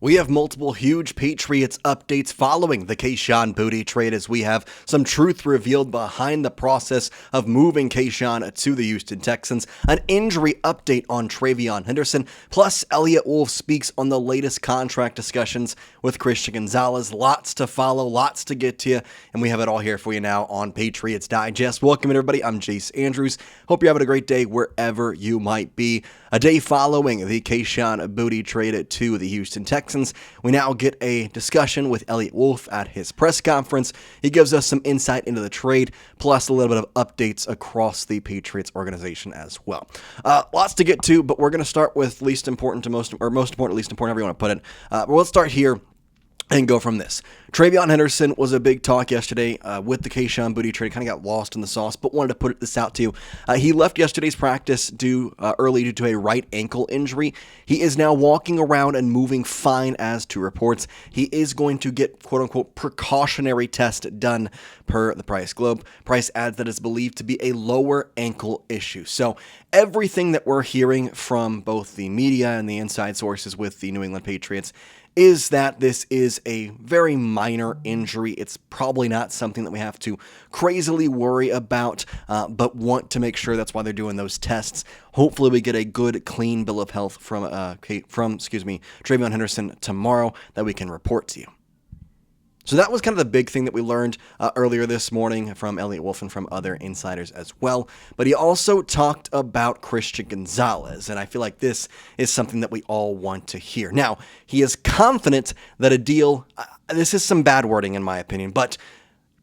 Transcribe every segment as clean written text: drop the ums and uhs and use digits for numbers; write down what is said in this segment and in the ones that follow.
We have multiple huge Patriots updates following the Kayshon Boutte trade as we have some truth revealed behind the process of moving Kayshon to the Houston Texans, an injury update on TreVeyon Henderson, plus Eliot Wolf speaks on the latest contract discussions with Christian Gonzalez. Lots to follow, lots to get to, and we have it all here for you now on Patriots Digest. Welcome everybody, I'm Jace Andrews. Hope you're having a great day wherever you might be. A day following the Kayshon Boutte trade to the Houston Texans, we now get a discussion with Eliot Wolf at his press conference. He gives us some insight into the trade, plus a little bit of updates across the Patriots organization as well. Lots to get to, but we're going to start with least important to most important, least important, however you want to put it. But let's start here and go from this. TreVeyon Henderson was a big talk yesterday with the Kayshon Boutte trade. Kind of got lost in the sauce, but wanted to put this out to you. He left yesterday's practice early due to a right ankle injury. He is now walking around and moving fine as to reports. He is going to get quote-unquote precautionary test done per the Price Globe. Price adds that it's believed to be a lower ankle issue. So everything that we're hearing from both the media and the inside sources with the New England Patriots is that this is a very minor injury. It's probably not something that we have to crazily worry about, but want to make sure that's why they're doing those tests. Hopefully we get a good, clean bill of health from TreVeyon Henderson tomorrow that we can report to you. So that was kind of the big thing that we learned earlier this morning from Eliot Wolf and from other insiders as well. But he also talked about Christian Gonzalez, and I feel like this is something that we all want to hear. Now, he is confident that a deal, this is some bad wording in my opinion, but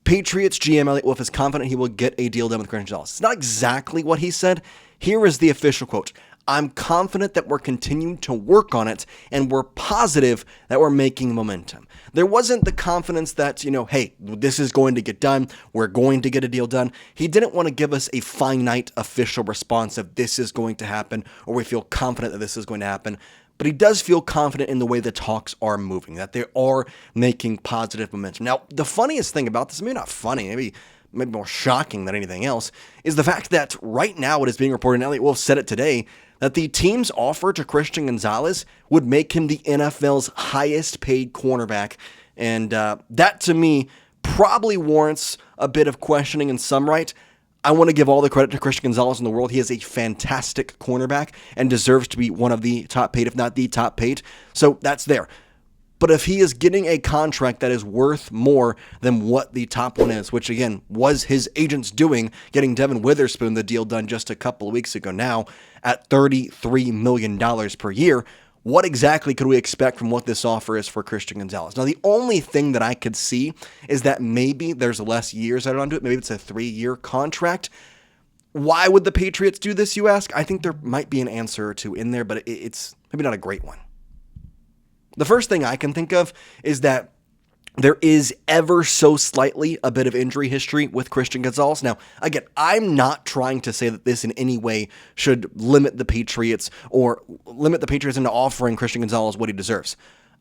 Patriots GM Eliot Wolf is confident he will get a deal done with Christian Gonzalez. It's not exactly what he said. Here is the official quote. I'm confident that we're continuing to work on it, and we're positive that we're making momentum. There wasn't the confidence that, hey, this is going to get done, we're going to get a deal done. He didn't want to give us a finite official response of this is going to happen, or we feel confident that this is going to happen. But he does feel confident in the way the talks are moving, that they are making positive momentum. Now, the funniest thing about this, maybe not funny, maybe more shocking than anything else, is the fact that right now it is being reported, and Eliot Wolf said it today, that the team's offer to Christian Gonzalez would make him the NFL's highest paid cornerback. And that, to me, probably warrants a bit of questioning in some right. I want to give all the credit to Christian Gonzalez in the world. He is a fantastic cornerback and deserves to be one of the top paid, if not the top paid. So that's there. But if he is getting a contract that is worth more than what the top one is, which again was his agents doing, getting Devin Witherspoon the deal done just a couple of weeks ago now at $33 million per year, what exactly could we expect from what this offer is for Christian Gonzalez? Now, the only thing that I could see is that maybe there's less years added onto it. Maybe it's a 3-year contract. Why would the Patriots do this, you ask? I think there might be an answer or two in there, but it's maybe not a great one. The first thing I can think of is that there is ever so slightly a bit of injury history with Christian Gonzalez. Now, again, I'm not trying to say that this in any way should limit the Patriots or limit the Patriots into offering Christian Gonzalez what he deserves.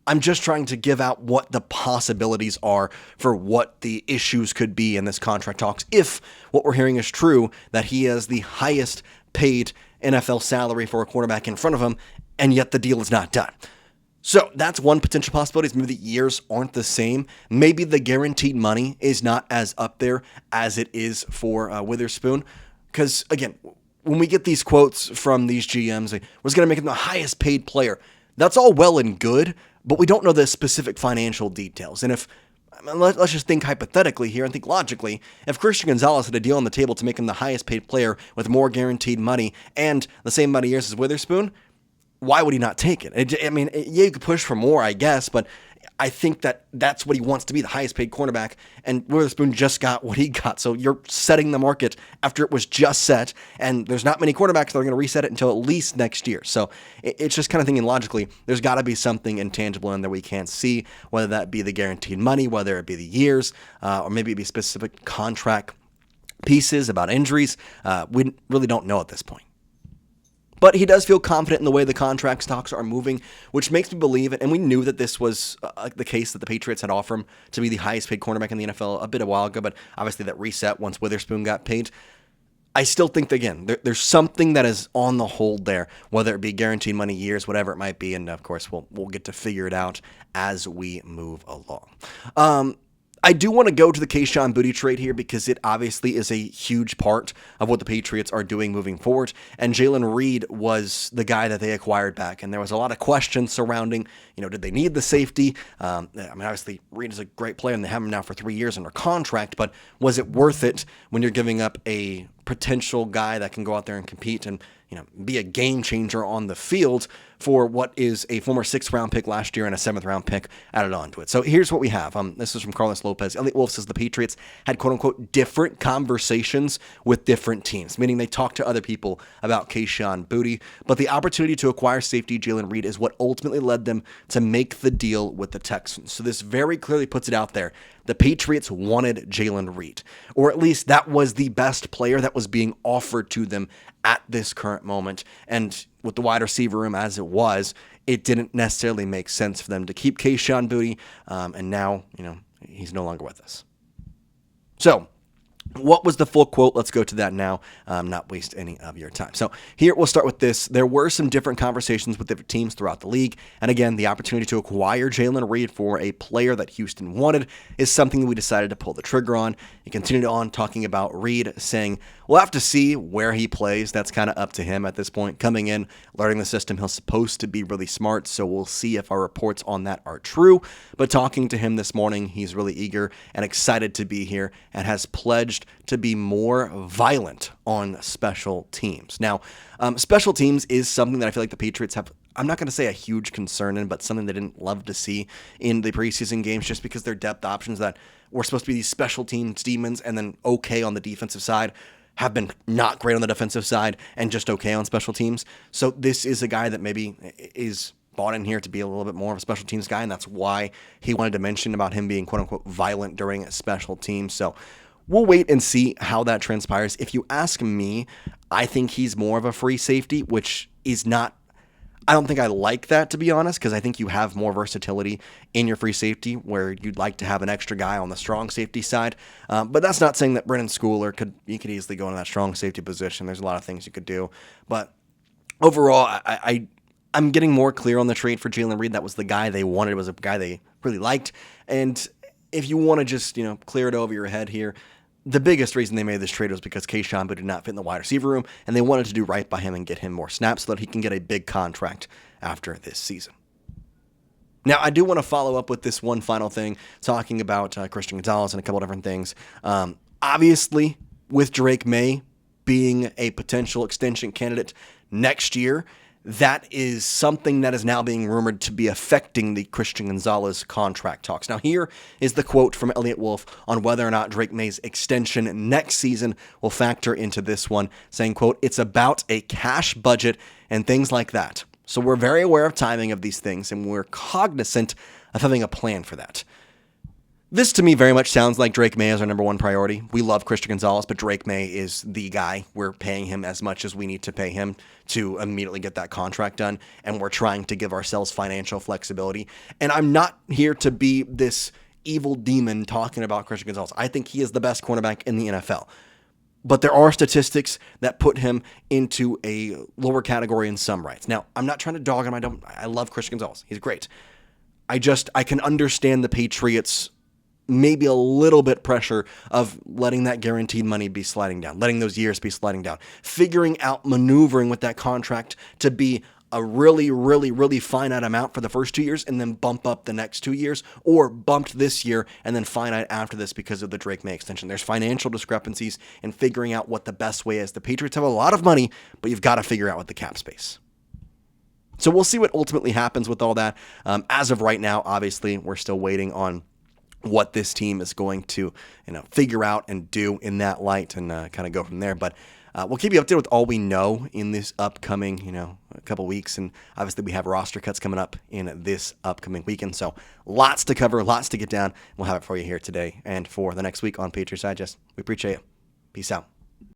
I'm just trying to give out what the possibilities are for what the issues could be in this contract talks if what we're hearing is true, that he has the highest paid NFL salary for a quarterback in front of him, and yet the deal is not done. So that's one potential possibility. Is maybe the years aren't the same. Maybe the guaranteed money is not as up there as it is for Witherspoon. Because, again, when we get these quotes from these GMs, like, we're going to make him the highest paid player. That's all well and good, but we don't know the specific financial details. And let's just think hypothetically here and think logically. If Christian Gonzalez had a deal on the table to make him the highest paid player with more guaranteed money and the same amount of years as Witherspoon, why would he not take it? You could push for more, I guess, but I think that's what he wants to be, the highest paid cornerback, and Witherspoon just got what he got. So you're setting the market after it was just set, and there's not many quarterbacks that are going to reset it until at least next year. So it's just kind of thinking logically, there's got to be something intangible in there we can't see, whether that be the guaranteed money, whether it be the years, or maybe it be specific contract pieces about injuries. We really don't know at this point. But he does feel confident in the way the contract stocks are moving, which makes me believe it. And we knew that this was the case, that the Patriots had offered him to be the highest paid cornerback in the NFL a bit a while ago, but obviously that reset once Witherspoon got paid. I still think that, again, there's something that is on the hold there, whether it be guaranteed money, years, whatever it might be, and of course we'll get to figure it out as we move along. I do want to go to the Kayshon Boutte trade here because it obviously is a huge part of what the Patriots are doing moving forward. And Jalen Reed was the guy that they acquired back. And there was a lot of questions surrounding, did they need the safety? Obviously, Reed is a great player and they have him now for 3 years under contract. But was it worth it when you're giving up a potential guy that can go out there and compete and be a game changer on the field for what is a former 6th-round pick last year and a 7th-round pick added onto it? So here's what we have. This is from Carlos Lopez. Eliot Wolf says the Patriots had quote-unquote different conversations with different teams, meaning they talked to other people about Kayshon Boutte, but the opportunity to acquire safety Jalen Reed is what ultimately led them to make the deal with the Texans. So this very clearly puts it out there. The Patriots wanted Jalen Reed, or at least that was the best player that was being offered to them at this current moment. And with the wide receiver room as it was, it didn't necessarily make sense for them to keep Kayshon Boutte, and now, he's no longer with us. So, what was the full quote? Let's go to that now, not waste any of your time. So here we'll start with this. There were some different conversations with different teams throughout the league. And again, the opportunity to acquire Jalen Reed for a player that Houston wanted is something that we decided to pull the trigger on. He continued on talking about Reed, saying, we'll have to see where he plays. That's kind of up to him at this point. Coming in, learning the system, he's supposed to be really smart, so we'll see if our reports on that are true. But talking to him this morning, he's really eager and excited to be here and has pledged to be more violent on special teams. Now, special teams is something that I feel like the Patriots have, I'm not going to say a huge concern in, but something they didn't love to see in the preseason games just because their depth options that were supposed to be these special teams demons and then okay on the defensive side have been not great on the defensive side and just okay on special teams. So this is a guy that maybe is bought in here to be a little bit more of a special teams guy, and that's why he wanted to mention about him being quote-unquote violent during special teams. So we'll wait and see how that transpires. If you ask me, I think he's more of a free safety, which is not, I don't think I like that, to be honest, because I think you have more versatility in your free safety where you'd like to have an extra guy on the strong safety side. But that's not saying that Brennan Schooler could easily go into that strong safety position. There's a lot of things you could do. But overall, I'm getting more clear on the trade for Jalen Reed. That was the guy they wanted. It was a guy they really liked. And if you want to just, clear it over your head here, the biggest reason they made this trade was because Kayshon Boutte did not fit in the wide receiver room, and they wanted to do right by him and get him more snaps so that he can get a big contract after this season. Now, I do want to follow up with this one final thing, talking about Christian Gonzalez and a couple different things. Obviously, with Drake Maye being a potential extension candidate next year, that is something that is now being rumored to be affecting the Christian Gonzalez contract talks. Now, here is the quote from Eliot Wolf on whether or not Drake Maye's extension next season will factor into this one, saying, quote, it's about a cash budget and things like that. So we're very aware of timing of these things, and we're cognizant of having a plan for that. This, to me, very much sounds like Drake Maye is our number one priority. We love Christian Gonzalez, but Drake Maye is the guy. We're paying him as much as we need to pay him to immediately get that contract done, and we're trying to give ourselves financial flexibility. And I'm not here to be this evil demon talking about Christian Gonzalez. I think he is the best cornerback in the NFL. But there are statistics that put him into a lower category in some rights. Now, I'm not trying to dog him. I love Christian Gonzalez. He's great. I can understand the Patriots maybe a little bit pressure of letting that guaranteed money be sliding down, letting those years be sliding down, figuring out maneuvering with that contract to be a really, really, really finite amount for the first 2 years and then bump up the next 2 years, or bumped this year and then finite after this because of the Drake Maye extension. There's financial discrepancies in figuring out what the best way is. The Patriots have a lot of money, but you've got to figure out what the cap space. So we'll see what ultimately happens with all that. As of right now, obviously, we're still waiting on what this team is going to, figure out and do in that light and kind of go from there. But we'll keep you updated with all we know in this upcoming, a couple weeks. And obviously we have roster cuts coming up in this upcoming weekend. So lots to cover, lots to get down. We'll have it for you here today and for the next week on Patriots Digest. We appreciate it. Peace out.